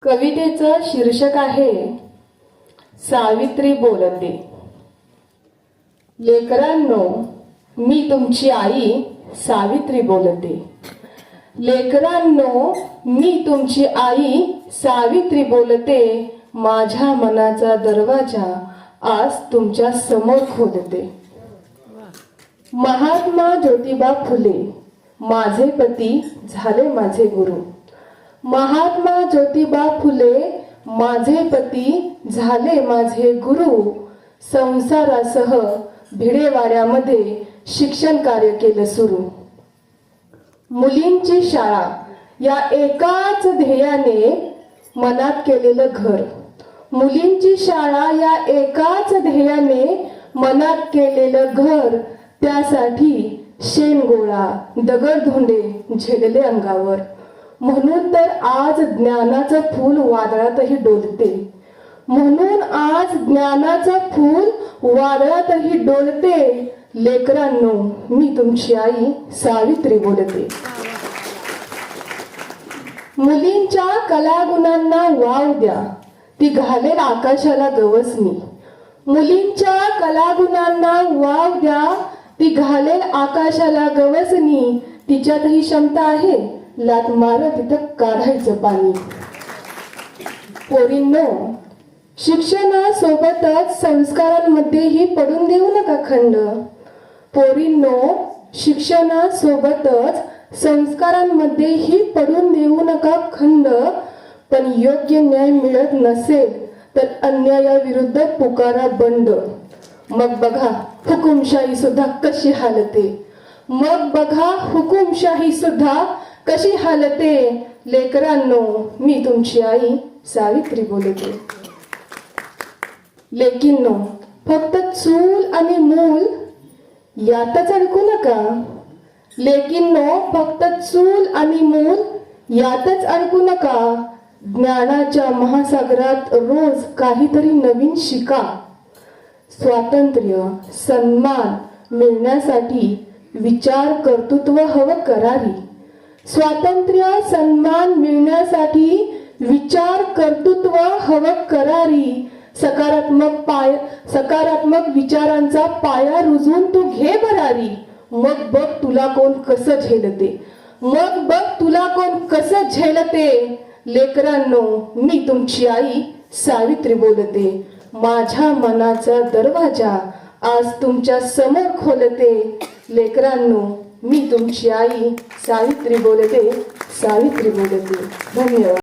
कवितेचं शीर्षक आहे सावित्री बोलते. लेकरांनो, मी तुमची आई सावित्री बोलते. लेकरांनो, मी तुमची आई सावित्री बोलते. माझ्या मनाचा दरवाजा आज तुमच्या समोर खोलते. महात्मा ज्योतिबा फुले माझे पती झाले माझे गुरु. महात्मा ज्योतिबा फुले माझे पती झाले माझे गुरु. संसारासह भिडेवाड्यामध्ये शिक्षण कार्य केलं सुरू. मुलींची शाळा या एकाच ध्येयाने मनात केलेलं घर. मुलींची शाळा या एकाच ध्येयाने मनात केलेलं घर. त्यासाठी शेणगोळा दगडधोंडे झेलले अंगावर. म्हणून तर आज ज्ञानाचं फूल वादळातही डोलते. म्हणून आज ज्ञानाचं फूल वादळातही डोलते. लेकरांनो, मी तुमची आई सावित्री बोलते. मुलींच्या कलागुणांना वाव द्या, ती घालेल आकाशाला गवसणी. मुलींच्या कलागुणांना वाव द्या, ती घालेल आकाशाला गवसणी. तिच्यातही क्षमता आहे, लात मार तिथं काढायचं पाणी. पोरींनो, शिक्षणासोबतच संस्कारांमध्येही पडून देऊ नका खंड. पोरींनो, शिक्षणासोबतच संस्कारांमध्येही पडून देऊ नका खंड. पण योग्य न्याय मिळत नसेल तर अन्यायाविरुद्ध पुकारा बंड. मग बघा हुकुमशाही सुद्धा कशी हालते. मग बघा हुकुमशाही सुद्धा कशी हालते. लेकरांनो, मी तुमची आई सावित्री बोलते. लेकींनो, फक्त चूल आणि मूल यातच अडकू नका. लेकींनो, फक्त चूल आणि मूल यातच अडकू नका. ज्ञानाच्या महासागरात रोज काहीतरी नवीन शिका. स्वातंत्र्य सन्मान मिळण्यासाठी विचार कर्तृत्व हवं करारी. स्वातंत्र्य सन्मान मिळण्यासाठी विचार कर्तृत्व हवं करारी. सकारात्मक विचारांचा पाया रुजून तू घे भरारी. मग बघ तुला कोण कसं झेलते. मग बघ तुला कोण कसं झेलते. लेकरांनो, मी तुमची आई सावित्री बोलते. माझ्या मनाचा दरवाजा आज तुमच्या समोर खोलते. लेकरांनो, मी तुमची आई सावित्री बोलते. सावित्री बोलते. धन्यवाद.